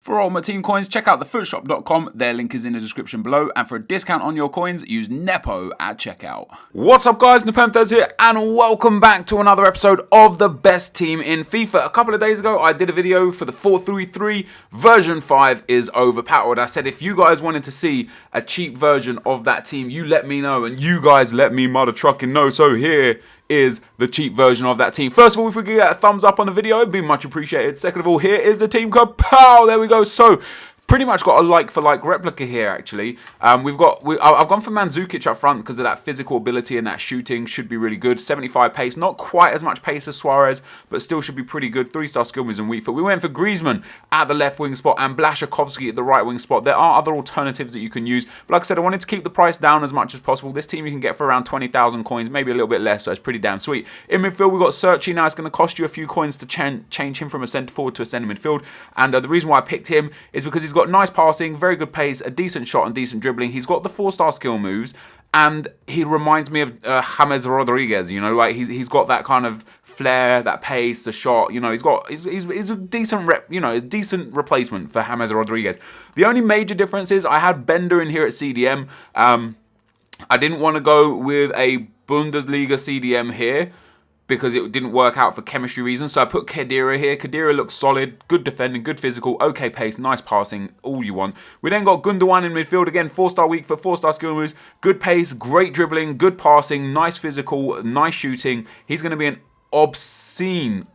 For all my team coins, check out thefootshop.com. Their link is in the description below. And for a discount on your coins, use Nepo at checkout. What's up, guys? NepentheZ here, and welcome back to another episode of the best team in FIFA. A couple of days ago, I did a video for the 4-3-3. Version 5 is overpowered. I said if you guys wanted to see a cheap version of that team, you let me know, and you guys let me mother trucking know. So here is the cheap version of that team. First of all, if we could get a thumbs up on the video, it'd be much appreciated. Second of all, here is the team code. Pow! There we go. So pretty much got a like-for-like replica here, actually. I've gone for Mandzukic up front because of that physical ability and that shooting. Should be really good. 75 pace. Not quite as much pace as Suarez, but still should be pretty good. 3-star skill moves and weak foot. We went for Griezmann at the left wing spot and Blaszczykowski at the right wing spot. There are other alternatives that you can use. But like I said, I wanted to keep the price down as much as possible. This team you can get for around 20,000 coins, maybe a little bit less, so it's pretty damn sweet. In midfield, we've got Serchi. Now it's going to cost you a few coins to change him from a centre forward to a centre midfield. And the reason why I picked him is because he's got nice passing, very good pace, a decent shot and decent dribbling. He's got the 4-star skill moves, and he reminds me of James Rodriguez. You know, like he's got that kind of flair, that pace, the shot. You know, he's a decent a decent replacement for James Rodriguez. The only major difference is I had Bender in here at CDM. I didn't want to go with a Bundesliga CDM here because it didn't work out for chemistry reasons. So I put Khedira here. Khedira looks solid, good defending, good physical, okay pace, nice passing, all you want. We then got Gundogan in midfield. Again, 4-star weak for 4-star skill moves, good pace, great dribbling, good passing, nice physical, nice shooting. He's going to be an obscene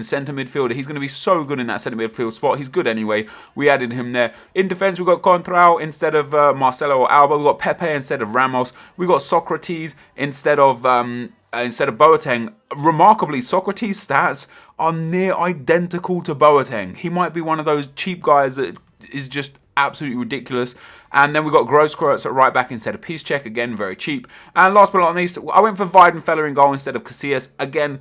centre midfielder. He's going to be so good in that centre midfield spot. He's good anyway. We added him there. In defence, we've got Contrao instead of Marcelo or Alba. We've got Pepe instead of Ramos. We've got Socrates instead of Boateng. Remarkably, Socrates' stats are near identical to Boateng. He might be one of those cheap guys that is just absolutely ridiculous. And then we've got Grosskreutz at right back instead of Piszczek. Again, very cheap. And last but not least, I went for Weidenfeller in goal instead of Casillas. Again,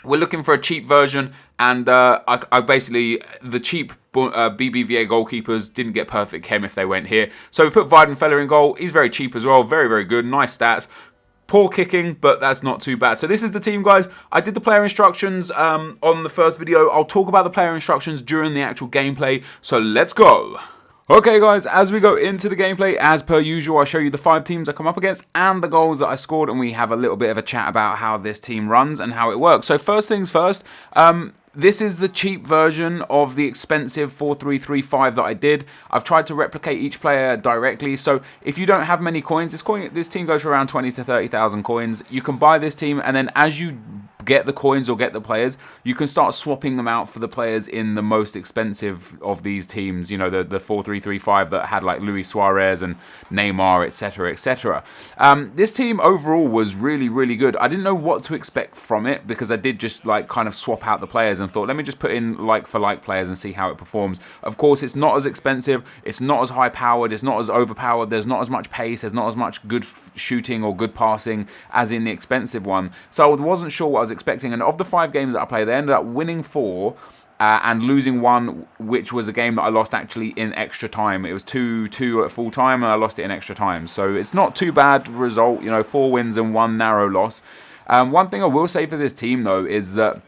we're looking for a cheap version, and I basically, the cheap BBVA goalkeepers didn't get perfect chem if they went here. So we put Weidenfeller in goal. He's very cheap as well. Very, very good. Nice stats. Poor kicking, but that's not too bad. So this is the team, guys. I did the player instructions on the first video. I'll talk about the player instructions during the actual gameplay. So let's go. Okay, guys, as we go into the gameplay, as per usual, I show you the 5 teams I come up against and the goals that I scored, and we have a little bit of a chat about how this team runs and how it works. So first things first, this is the cheap version of the expensive 4-3-3-5 that I did. I've tried to replicate each player directly. So if you don't have many coins, this team goes for around 20 to 30,000 coins. You can buy this team, and then as you get the coins or get the players, you can start swapping them out for the players in the most expensive of these teams. You know, the 4-3-3-5 that had like Luis Suarez and Neymar, etc., etc. This team overall was really, really good. I didn't know what to expect from it because I did just like kind of swap out the players and thought, let me just put in like for like players and see how it performs. Of course, it's not as expensive, it's not as high powered, it's not as overpowered, there's not as much pace, there's not as much good shooting or good passing as in the expensive one. So I wasn't sure what I was expecting, and of the 5 games that I played, they ended up winning 4 and losing 1, which was a game that I lost actually in extra time. It was 2-2 at full time, and I lost it in extra time. So it's not too bad result, you know, 4 wins and 1 narrow loss. One thing I will say for this team, though, is that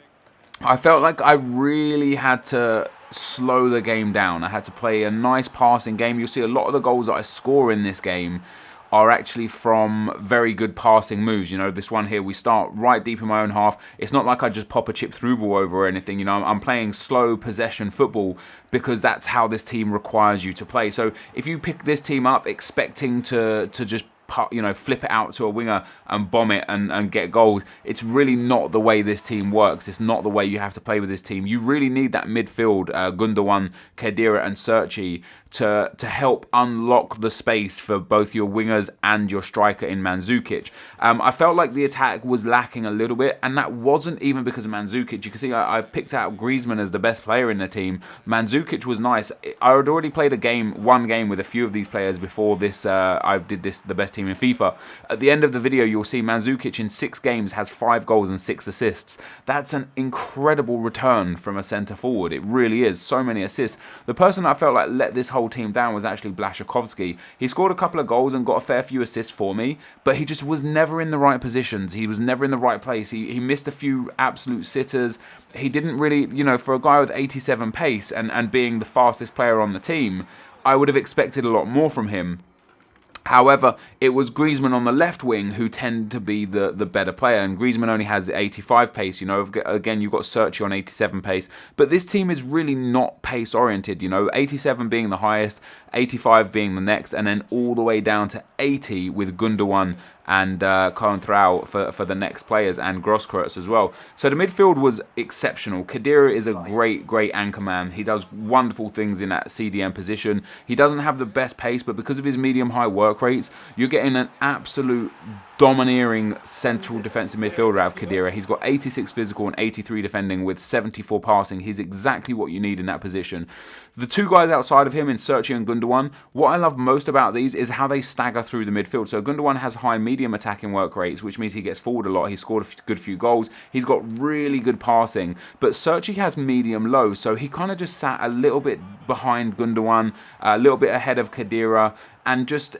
I felt like I really had to slow the game down. I had to play a nice passing game. You'll see a lot of the goals that I score in this game are actually from very good passing moves. You know, this one here, we start right deep in my own half. It's not like I just pop a chip through ball over or anything. You know, I'm playing slow possession football because that's how this team requires you to play. So if you pick this team up expecting to just flip it out to a winger and bomb it and get goals, it's really not the way this team works. It's not the way you have to play with this team. You really need that midfield, Gundogan, Khedira and Serchi, to help unlock the space for both your wingers and your striker in Mandzukic. I felt like the attack was lacking a little bit, and that wasn't even because of Mandzukic. You can see I picked out Griezmann as the best player in the team. Mandzukic was nice. I had already played one game with a few of these players before this. I did the best team in FIFA. At the end of the video, you'll see Mandzukic in 6 games has 5 goals and 6 assists. That's an incredible return from a centre forward. It really is. So many assists. The person I felt like let this whole team down was actually Blaszczykowski. He scored a couple of goals and got a fair few assists for me, but he just was never in the right positions. He was never in the right place. He missed a few absolute sitters. He didn't really, you know, for a guy with 87 pace and being the fastest player on the team, I would have expected a lot more from him. However, it was Griezmann on the left wing who tended to be the better player, and Griezmann only has 85 pace, you know. Again, you've got Sergio on 87 pace, but this team is really not pace oriented, you know, 87 being the highest, 85 being the next, and then all the way down to 80 with Gundogan and Contrao for the next players, and Grosskreutz as well. So the midfield was exceptional. Khedira is a great anchor man. He does wonderful things in that CDM position. He doesn't have the best pace, but because of his medium-high work rates, you're getting an absolute domineering central defensive midfielder out of Khedira. He's got 86 physical and 83 defending with 74 passing. He's exactly what you need in that position. The two guys outside of him in Sergio and Gundogan, what I love most about these is how they stagger through the midfield. So Gundogan has high medium attacking work rates, which means he gets forward a lot. He's scored a good few goals. He's got really good passing. But Sergio has medium low, so he kind of just sat a little bit behind Gundogan, a little bit ahead of Khedira, and just,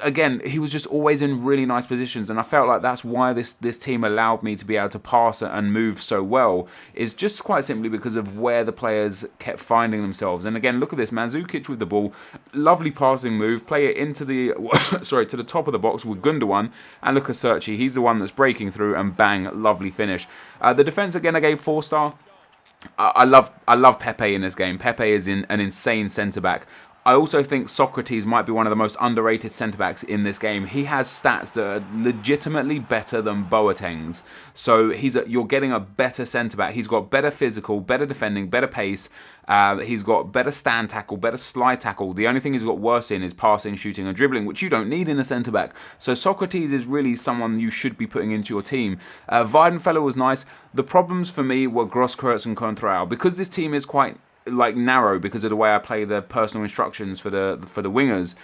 again, he was just always in really nice positions, and I felt like that's why this team allowed me to be able to pass and move so well, is just quite simply because of where the players kept finding themselves. And again, look at this, Mandzukic with the ball, lovely passing move, play it into the to the top of the box with Gundogan, and look at Sergio, he's the one that's breaking through, and bang, lovely finish. The defense, again, I gave 4-star. I love Pepe in this game. Pepe is an insane centre back. I also think Socrates might be one of the most underrated centre-backs in this game. He has stats that are legitimately better than Boateng's. So you're getting a better centre-back. He's got better physical, better defending, better pace. He's got better stand tackle, better slide tackle. The only thing he's got worse in is passing, shooting and dribbling, which you don't need in a centre-back. So Socrates is really someone you should be putting into your team. Weidenfeller was nice. The problems for me were Grosskreutz and Contrao. Because this team is quite narrow because of the way I play the personal instructions for the wingers.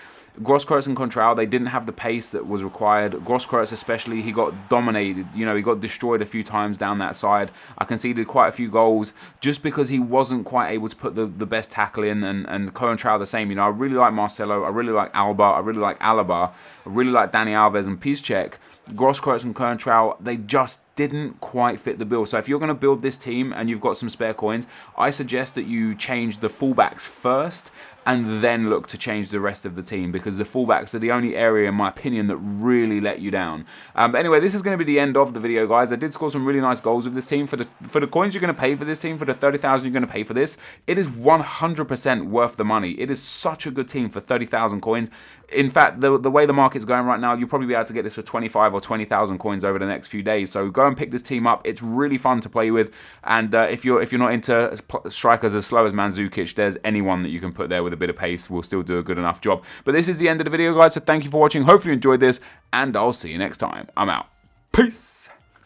Grosskreutz and Contrao, they didn't have the pace that was required. Grosskreutz especially, he got dominated. You know, he got destroyed a few times down that side. I conceded quite a few goals just because he wasn't quite able to put the best tackle in, and Contrao the same. You know, I really like Marcelo, I really like Alba, I really like Alaba, I really like Dani Alves and Piszczek. Grosskreutz and Contrao, they just didn't quite fit the bill. So if you're going to build this team and you've got some spare coins, I suggest that you change the fullbacks first and then look to change the rest of the team, because the fullbacks are the only area, in my opinion, that really let you down. But anyway, this is going to be the end of the video, guys. I did score some really nice goals with this team. For the coins you're going to pay for this team, for the 30,000 you're going to pay for this, it is 100% worth the money. It is such a good team for 30,000 coins. In fact, the way the market's going right now, you'll probably be able to get this for 25 or 20,000 coins over the next few days. So go and pick this team up. It's really fun to play with. And if you're not into strikers as slow as Mandzukic, there's anyone that you can put there with a bit of pace will still do a good enough job. But this is the end of the video, guys. So thank you for watching. Hopefully you enjoyed this, and I'll see you next time. I'm out. Peace.